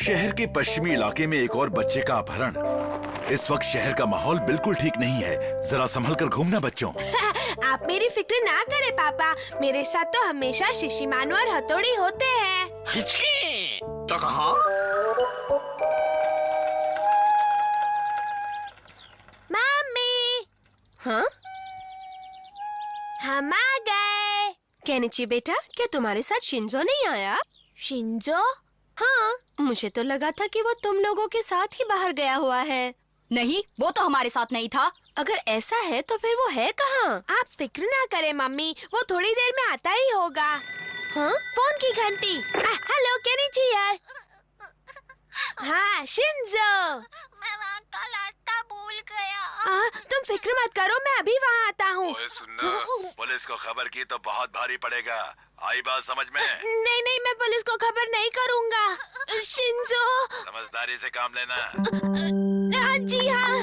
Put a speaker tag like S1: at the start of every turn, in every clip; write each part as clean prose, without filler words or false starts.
S1: शहर के पश्चिमी इलाके में एक और बच्चे का अपहरण। इस वक्त शहर का माहौल बिल्कुल ठीक नहीं है। जरा संभल कर घूमना बच्चों।
S2: आप मेरी फिक्र ना करें पापा, मेरे साथ तो हमेशा शिशिमानु और हथौड़ी होते हैं।
S3: तो कहा?
S2: मम्मी।
S4: हाँ?
S2: हम आ गए।
S4: केनिची बेटा, क्या तुम्हारे साथ शिंजो नहीं आया?
S2: शिंजो?
S4: हाँ, मुझे तो लगा था कि वो तुम लोगों के साथ ही बाहर गया हुआ है।
S5: नहीं, वो तो हमारे साथ नहीं था।
S4: अगर ऐसा है तो फिर वो है कहाँ?
S2: आप फिक्र ना करें मम्मी, वो थोड़ी देर में आता ही होगा।
S4: हाँ?
S2: फोन की घंटी। हेलो केनिची यार। हाँ शिंजो।
S6: मैं वहाँ का रास्ता भूल गया।
S2: तुम फिक्र मत करो, मैं अभी वहाँ आता हूँ।
S1: ओए सुनना, पुलिस को खबर की तो बहुत भारी पड़ेगा। आई बात समझ में?
S2: नहीं नहीं, मैं पुलिस को खबर नहीं करूँगा। शिंजो।
S1: समझदारी से काम लेना।
S2: जी हाँ।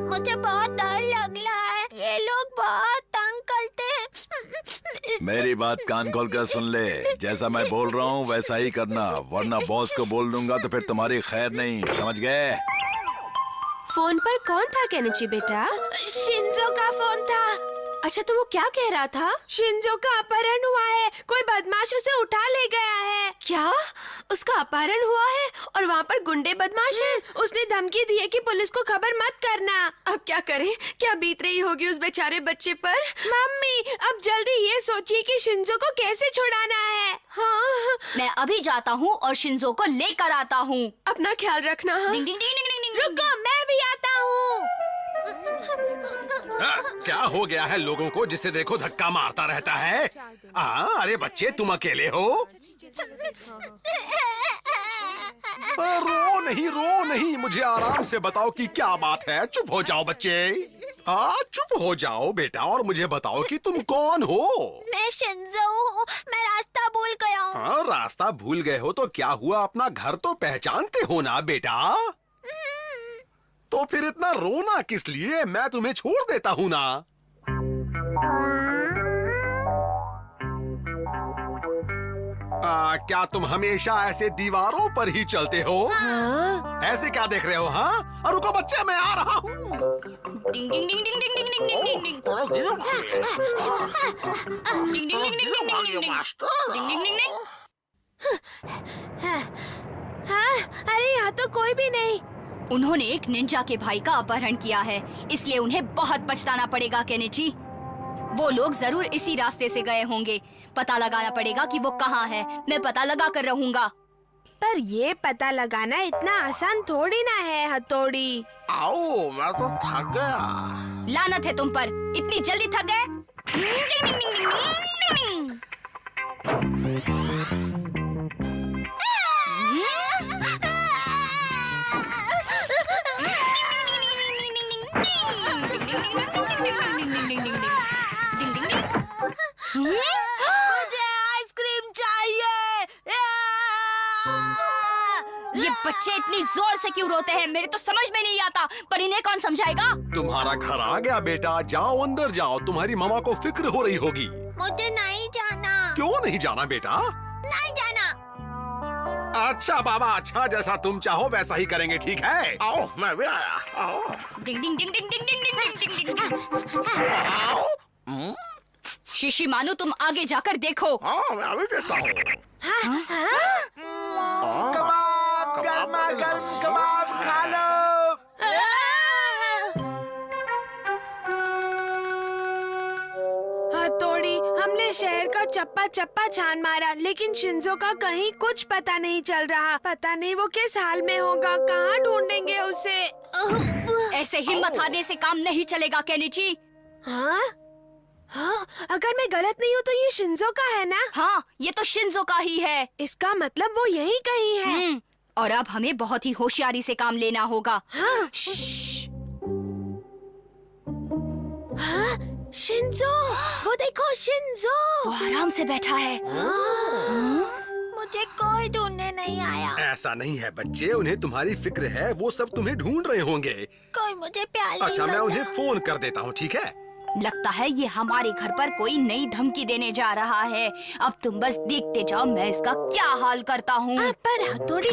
S6: मुझे बहुत डर लग रहा है, ये लोग बहुत तंग करते हैं।
S1: मेरी बात कान खोल कर सुन ले। जैसा मैं बोल रहा हूँ वैसा ही करना, वरना बॉस को बोल दूंगा तो फिर तुम्हारी खैर नहीं, समझ गए?
S4: फोन पर कौन था केनिची बेटा?
S2: शिंजो का फोन था।
S4: अच्छा, तो वो क्या कह रहा था?
S2: शिंजो का अपहरण हुआ है, कोई बदमाश उसे उठा ले गया है।
S4: क्या? उसका अपहरण हुआ है और वहाँ पर गुंडे बदमाश हैं?
S2: उसने धमकी दी है कि पुलिस को खबर मत करना।
S4: अब क्या करें? क्या बीत रही होगी उस बेचारे बच्चे पर?
S2: मम्मी, अब जल्दी ये सोचिए कि शिंजो को कैसे छुड़ाना है।
S4: हाँ,
S5: मैं अभी जाता हूँ और शिंजो को लेकर आता हूँ।
S4: अपना ख्याल रखना। हाँ?
S5: डिंग डिंग डिंग डिंग डिंग डिंग।
S2: रुको, मैं भी आता हूँ।
S3: क्या हो गया है लोगों को, जिसे देखो धक्का मारता रहता है? अरे बच्चे, तुम अकेले हो? रो नहीं, मुझे आराम से बताओ कि क्या बात है। चुप हो जाओ बच्चे। चुप हो जाओ बेटा और मुझे बताओ कि तुम कौन हो?
S6: मैं शिंजो हूँ, मैं रास्ता भूल गया हूँ।
S3: रास्ता भूल गए हो तो क्या हुआ, अपना घर तो पहचानते हो ना बेटा? तो फिर इतना रोना किस लिए? मैं तुम्हें छोड़ देता हूँ ना। क्या तुम हमेशा ऐसे दीवारों पर ही चलते हो? ऐसे क्या देख रहे हो? हाँ, रुको बच्चे, मैं आ रहा हूँ।
S5: डिंग डिंग डिंग डिंग डिंग डिंग डिंग डिंग डिंग। डिंग डिंग डिंग डिंग डिंग डिंग डिंग डिंग डिंग डिंग डिंग।
S2: हाँ, अरे यहाँ तो कोई भी नहीं।
S5: उन्होंने एक निंजा के भाई का अपहरण किया है, इसलिए उन्हें बहुत पछताना पड़ेगा केनिची। वो लोग जरूर इसी रास्ते से गए होंगे। पता लगाना पड़ेगा कि वो कहाँ है। मैं पता लगा कर रहूंगा।
S2: पर ये पता लगाना इतना आसान थोड़ी ना है हथौड़ी।
S3: आओ, मैं तो थक गया।
S5: लानत है तुम पर, इतनी जल्दी थक गए? डिंग डिंग डिंग डिंग डिंग डिंग।
S6: मुझे आइसक्रीम चाहिए।
S5: ये बच्चे इतनी जोर से क्यों रोते हैं? मेरे तो समझ में नहीं आता, पर इन्हें कौन समझाएगा?
S3: तुम्हारा घर आ गया बेटा, जाओ अंदर जाओ। तुम्हारी मामा को फिक्र हो रही होगी।
S6: मुझे नहीं जाना।
S3: क्यों नहीं जाना बेटा?
S6: नहीं जाना।
S3: अच्छा बाबा, अच्छा, जैसा तुम चाहो वैसा ही करेंगे, ठीक है? आओ, मैं भी आया। आओ।
S5: डिंग डिंग डिंग डिंग डिंग डिंग डिंग डिंग डिंग। शिशिमानु, तुम आगे जाकर देखो।
S3: मैं अभी देखता हूँ।
S7: कबाब, गर्मा गर्म कबाब खा लो।
S2: हथौड़ी, हमने शहर का चप्पा चप्पा छान मारा, लेकिन शिंजो का कहीं कुछ पता नहीं चल रहा। पता नहीं वो किस हाल में होगा, कहाँ ढूंढेंगे उसे।
S5: ऐसे हिम्मत हारने से काम नहीं चलेगा केनिची।
S2: हाँ? हाँ, अगर मैं गलत नहीं हूँ तो ये शिंजो का है ना?
S5: हाँ, ये तो शिंजो का ही है।
S2: इसका मतलब वो यहीं कहीं है।
S5: और अब हमें बहुत ही होशियारी से काम लेना होगा।
S2: हाँ? हाँ? शिंजो, वो देखो शिंजो।
S5: वो आराम से बैठा है।
S6: मुझे कोई ढूंढने नहीं आया।
S3: ऐसा नहीं है बच्चे, उन्हें तुम्हारी फिक्र है। वो सब तुम्हें ढूंढ रहे होंगे।
S6: कोई मुझे प्यार नहीं
S3: अच्छा, मैं
S6: करता।
S3: उन्हें फोन कर देता हूँ, ठीक है?
S5: लगता है ये हमारे घर पर कोई नई धमकी देने जा रहा है। अब तुम बस देखते जाओ मैं इसका क्या हाल करता हूँ।
S2: पर हथौड़ी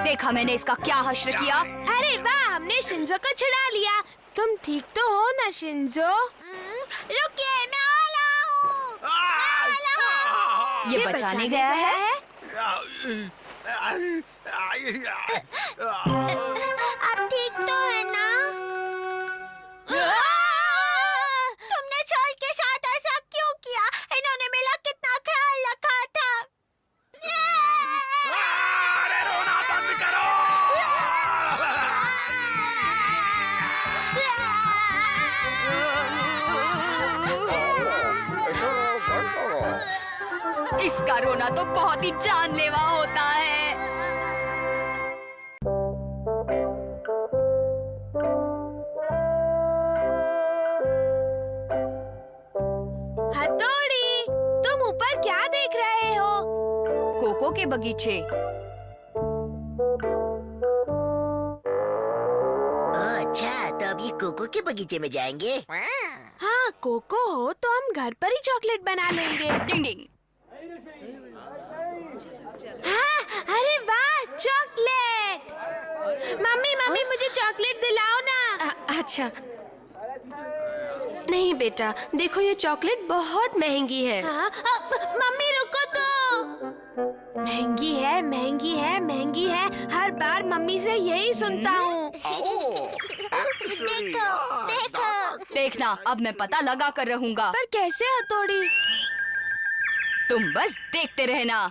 S5: देखा मैंने इसका क्या हश्र किया।
S2: अरे वाह, हमने शिंजो को छुड़ा लिया। तुम ठीक तो हो ना शिंजो?
S6: रुकिए, मैं आ रहा हूँ।
S5: ये बचाने गया है।
S6: अब ठीक तो है ना? तुमने शॉल के साथ ऐसा क्यों किया? इन्होंने मेरा कितना ख्याल रखा था।
S5: इसका रोना तो बहुत ही जानलेवा होता है।
S2: हथौड़ी, तुम ऊपर क्या देख रहे हो?
S5: कोको के बगीचे।
S8: अच्छा, तो अब ये कोको के बगीचे में जाएंगे।
S2: हाँ, कोको हो तो हम घर पर ही चॉकलेट बना लेंगे।
S5: डिंग डिंग।
S2: हाँ, अरे वाह, चॉकलेट! मम्मी मम्मी मुझे चॉकलेट दिलाओ ना।
S4: अच्छा नहीं बेटा, देखो ये चॉकलेट बहुत महंगी है।
S2: हाँ, मम्मी रुको तो। महंगी है, महंगी है, महंगी है। हर बार मम्मी से यही सुनता हूँ।
S6: देखो, देखो।
S5: देखना अब मैं पता लगा कर रहूंगा।
S2: पर कैसे हथौड़ी?
S5: तुम बस देखते रहना।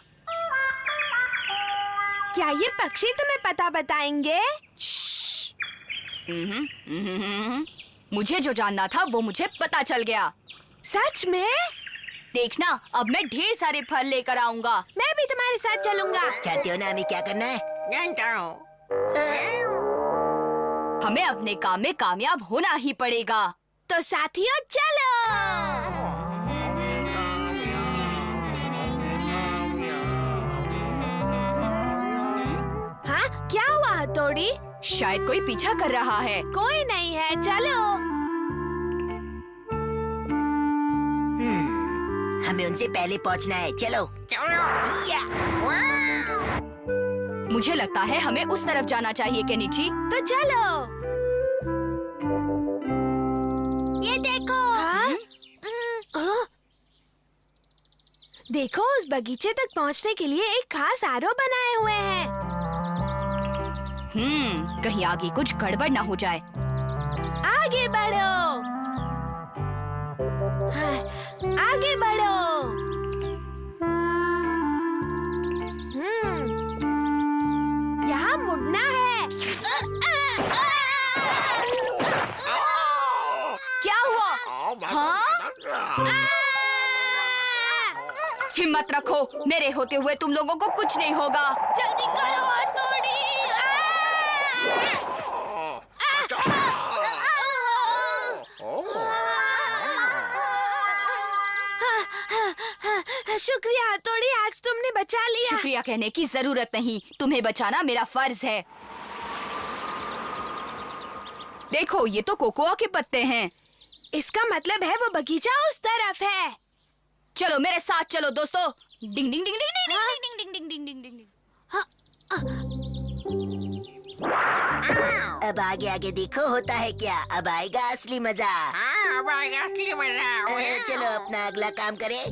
S2: क्या ये पक्षी तुम्हें पता बताएंगे?
S5: मुझे जो जानना था वो मुझे पता चल गया।
S2: सच में?
S5: देखना अब मैं ढेर सारे फल लेकर आऊंगा।
S2: मैं भी तुम्हारे साथ चलूंगा।
S8: जानते हो ना हमें क्या करना है?
S5: हमें अपने काम में कामयाब होना ही पड़ेगा।
S2: तो साथियों चलो। हाँ, क्या हुआ हथौड़ी?
S5: शायद कोई पीछा कर रहा है।
S2: कोई नहीं है, चलो।
S8: हमें उनसे पहले पहुंचना है, चलो। या।
S5: मुझे लगता है हमें उस तरफ जाना चाहिए केनिची।
S2: तो चलो।
S6: ये देखो।
S2: हाँ? हाँ? देखो, उस बगीचे तक पहुंचने के लिए एक खास आरो बनाए हुए हैं।
S5: कहीं आगे कुछ गड़बड़ ना हो जाए।
S2: आगे बढ़ो। हाँ, आगे बढ़ो। यहाँ मुड़ना है।
S5: क्या हुआ? हाँ? हिम्मत रखो, मेरे होते हुए तुम लोगों को कुछ नहीं होगा।
S6: जल्दी करो हथौड़ी।
S2: शुक्रिया हथौड़ी, आज तुमने बचा लिया।
S5: शुक्रिया कहने की जरूरत नहीं, तुम्हें बचाना मेरा फर्ज है। देखो ये तो कोकोआ के पत्ते हैं।
S2: इसका मतलब है वो बगीचा उस तरफ है।
S5: चलो मेरे साथ चलो दोस्तों। डिंग डिंग डिंग डिंग डिंग डिंग डिंग डिंग डिंग डिंग डिंग।
S8: अब आगे आगे देखो होता है क्या। अब आएगा असली मजा।
S7: अब आएगा असली मजा।
S8: चलो अपना अगला काम करें।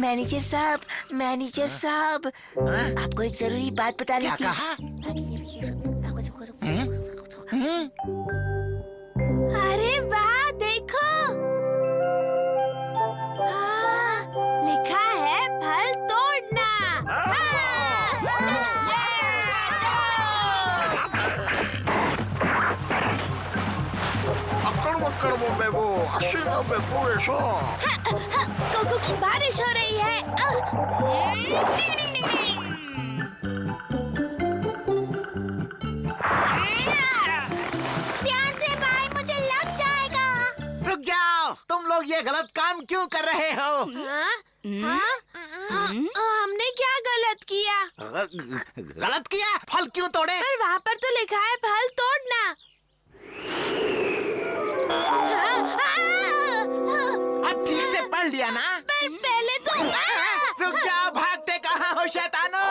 S8: मैनेजर साहब, मैनेजर साहब, आपको एक जरूरी बात बतानी थी।
S2: अरे वाह, देखो। हाँ, लिखा है फल तोड़ना। कोको की बारिश हो रही है।
S7: लोग ये गलत काम क्यों कर रहे हो?
S2: हमने क्या गलत किया?
S7: गलत किया? फल क्यों तोड़े?
S2: पर वहाँ पर तो लिखा है फल तोड़ना।
S7: अब ठीक से पढ़ लिया ना?
S2: पर पहले तो
S7: रुक जाओ, भागते कहाँ हो शैतानों?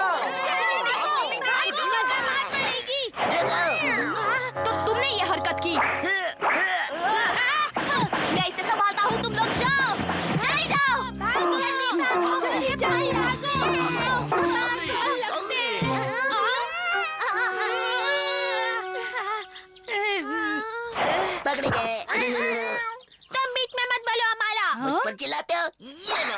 S5: तो तुमने ये हरकत की। मैं इसे संभालता हूँ, तुम लोग जाओ, जल्दी जाओ।
S8: पकड़ गए।
S6: तुम बीच में मत बोलो हमारा।
S8: मुझ पर चिल्लाते हो? ये लो।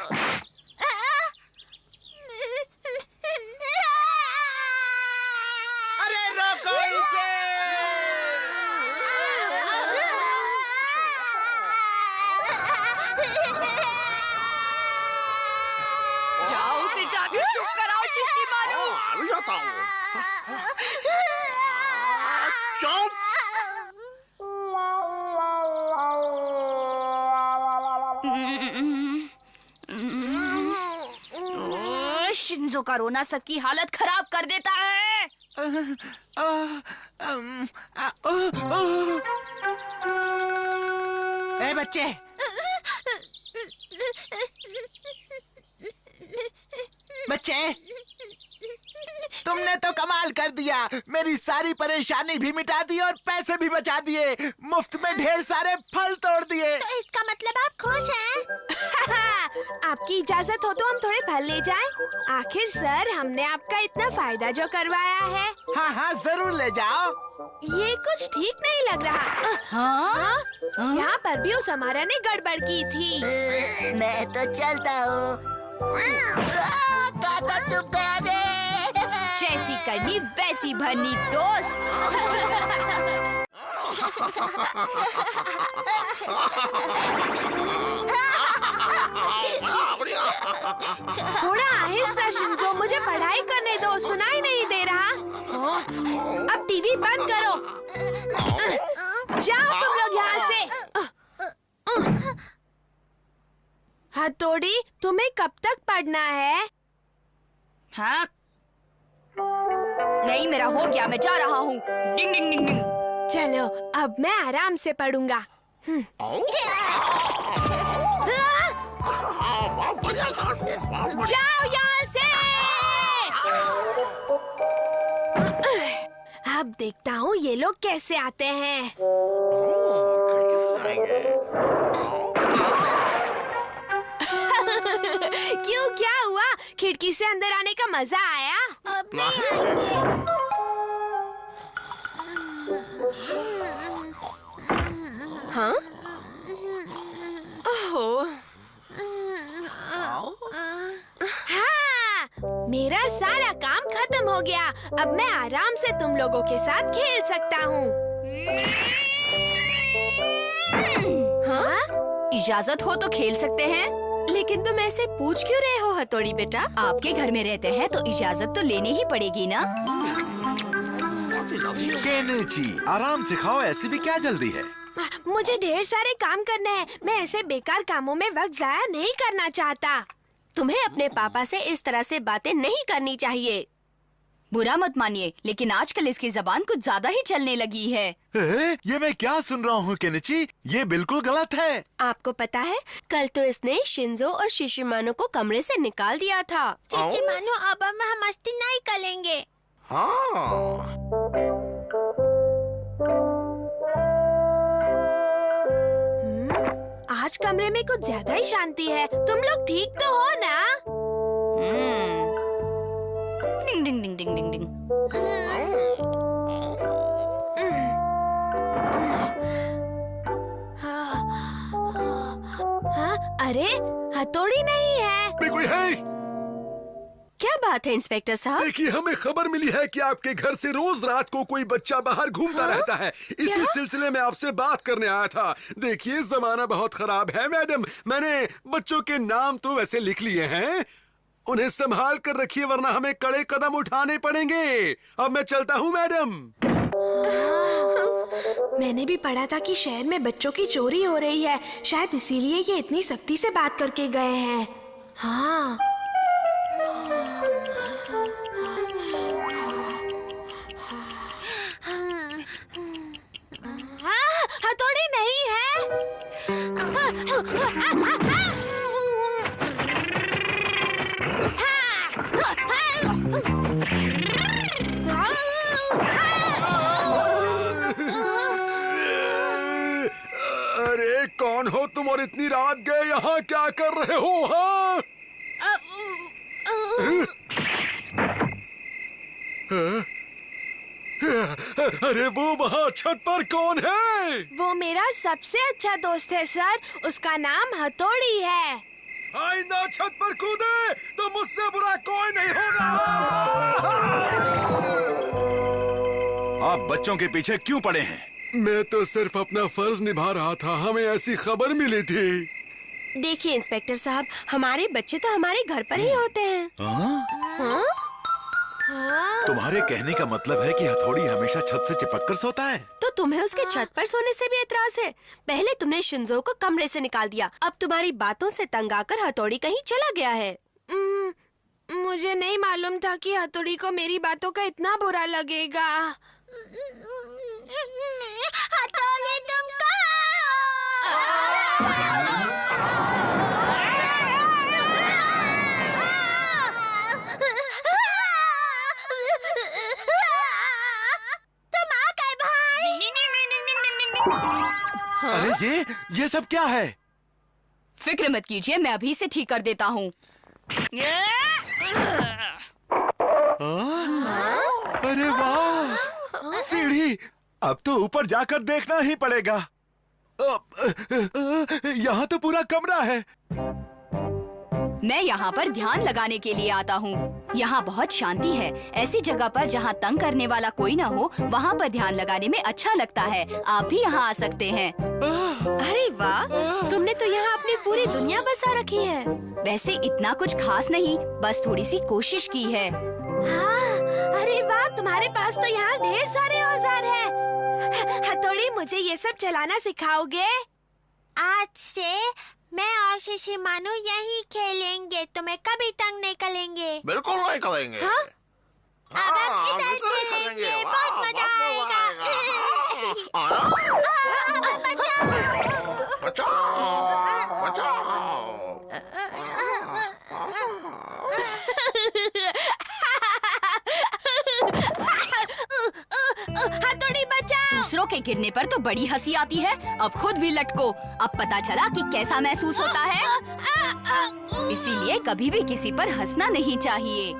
S7: अरे रोको इसे!
S5: जाओ उसे जाकर चुप कराओ शिशिमारू। शिंजो का रोना सबकी हालत खराब कर देता है।
S7: ए बच्चे, बच्चे, तुमने तो कमाल कर दिया। मेरी सारी परेशानी भी मिटा दी और पैसे भी बचा दिए। मुफ्त में ढेर सारे फल तोड़ दिए।
S6: तो इसका मतलब आप खुश हैं?
S2: आपकी इजाजत हो तो हम थोड़े फल ले जाएं। आखिर सर, हमने आपका इतना फायदा जो करवाया है।
S7: हाँ हाँ, जरूर ले जाओ।
S2: ये कुछ ठीक नहीं लग रहा।
S5: हाँ?
S2: यहाँ पर भी उस हमारा ने गड़बड़ की थी।
S8: मैं तो चलता हूँ। काका चुप गया रे।
S5: जैसी करनी वैसी भरनी दोस्त।
S2: थोड़ा आहिस्ता शिंजो, मुझे पढ़ाई करने दो, सुनाई नहीं दे रहा। अब टीवी बंद करो। जाओ तुम लोग यहाँ से। हथौड़ी, तुम्हें कब तक पढ़ना है?
S5: हाँ? नहीं, मेरा हो गया, मैं जा रहा हूँ। डिंग डिंग डिंग डिंग।
S2: चलो, अब मैं आराम से पढ़ूंगा। जाओ यहाँ से। अब देखता हूँ ये लोग कैसे आते हैं। क्यों, क्या हुआ? खिड़की से अंदर आने का मजा आया?
S6: अब नहीं आएंगे।
S2: हाँ? ओहो। हाँ, मेरा सारा काम खत्म हो गया। अब मैं आराम से तुम लोगों के साथ खेल सकता हूँ। हाँ?
S5: इजाजत हो तो खेल सकते हैं।
S4: लेकिन तुम ऐसे पूछ क्यों रहे हो हथौड़ी बेटा?
S5: आपके घर में रहते हैं तो इजाजत तो लेनी ही पड़ेगी ना।
S1: केनेची, आराम से खाओ, ऐसी भी क्या जल्दी है?
S2: मुझे ढेर सारे काम करने हैं। मैं ऐसे बेकार कामों में वक्त जाया नहीं करना चाहता।
S4: तुम्हें अपने पापा से इस तरह से बातें नहीं करनी चाहिए।
S5: बुरा मत मानिए, लेकिन आजकल इसकी जबान कुछ ज्यादा ही चलने लगी है।
S1: ये मैं क्या सुन रहा हूँ केनेची? ये बिल्कुल गलत है।
S4: आपको पता है, कल तो इसने शिंजो और शिशिमानो को कमरे से निकाल दिया था।
S6: शिशिमानो, अब हम मस्ती नहीं करेंगे।
S2: आज कमरे में कुछ ज्यादा ही शांति है। तुम लोग ठीक तो हो ना?
S5: डिंग डिंग डिंग डिंग डिंग डिंग।
S2: हाँ? अरे, हथौड़ी नहीं है।
S3: कोई है?
S4: क्या बात है इंस्पेक्टर साहब?
S3: देखिए, हमें खबर मिली है कि आपके घर से रोज रात को कोई बच्चा बाहर घूमता रहता है। इसी सिलसिले में आपसे बात करने आया था। देखिए, जमाना बहुत खराब है मैडम। मैंने बच्चों के नाम तो वैसे लिख लिए हैं, उन्हें संभाल कर रखिए वरना हमें कड़े कदम उठाने पड़ेंगे। अब मैं चलता हूँ मैडम।
S2: मैंने भी पढ़ा था कि शहर में बच्चों की चोरी हो रही है, शायद इसीलिए ये इतनी सख्ती से बात करके गए हैं। हाँ। हथौड़ी नहीं है।
S3: अरे कौन हो तुम और इतनी रात गए यहाँ क्या कर रहे हो? हाँ? अरे वो वहाँ छत पर कौन है?
S2: वो मेरा सबसे अच्छा दोस्त है सर, उसका नाम हथौड़ी है।
S3: आइंदा छत पर कूदे तो मुझसे बुरा कोई नहीं होगा।
S1: आप बच्चों के पीछे क्यों पड़े हैं?
S3: मैं तो सिर्फ अपना फर्ज निभा रहा था, हमें ऐसी खबर मिली थी।
S4: देखिए इंस्पेक्टर साहब, हमारे बच्चे तो हमारे घर पर ही होते हैं। हाँ?
S1: तुम्हारे कहने का मतलब है कि हथौड़ी हमेशा छत से चिपक कर सोता है?
S4: तो तुम्हें उसके छत पर सोने से भी एतराज है? पहले तुमने शिंजो को कमरे से निकाल दिया, अब तुम्हारी बातों से तंग आकर हथौड़ी कहीं चला गया है।
S2: मुझे नहीं मालूम था कि हथौड़ी को मेरी बातों का इतना बुरा लगेगा।
S6: हथौड़ी तुम
S1: अरे ये सब क्या है?
S5: फिक्र मत कीजिए, मैं अभी से ठीक कर देता हूँ।
S1: अरे वाह, सीढ़ी! अब तो ऊपर जाकर देखना ही पड़ेगा। यहाँ तो पूरा कमरा है।
S5: मैं यहाँ पर ध्यान लगाने के लिए आता हूँ। यहाँ बहुत शांति है। ऐसी जगह पर जहाँ तंग करने वाला कोई ना हो, वहाँ पर ध्यान लगाने में अच्छा लगता है। आप भी यहाँ आ सकते हैं।
S4: अरे वाह, तुमने तो यहाँ अपनी पूरी दुनिया बसा रखी है।
S5: वैसे इतना कुछ खास नहीं, बस थोड़ी सी कोशिश की है।
S2: हाँ, अरे वाह, तुम्हारे पास तो यहाँ ढेर सारे औजार हैं। हथौड़ी, मुझे ये सब चलाना सिखाओगे?
S6: आज से मैं और शिशी मानू यही खेलेंगे, तुम्हें कभी तंग नहीं करेंगे।
S7: बिल्कुल नहीं करेंगे।
S6: हाँ? अब हम इधर खेलेंगे, बहुत मजा आएगा।
S2: हथौड़ी बचाओ!
S5: दूसरों के गिरने पर तो बड़ी हंसी आती है, अब खुद भी लटको। अब पता चला कि कैसा महसूस होता है। इसीलिए कभी भी किसी पर हंसना नहीं चाहिए।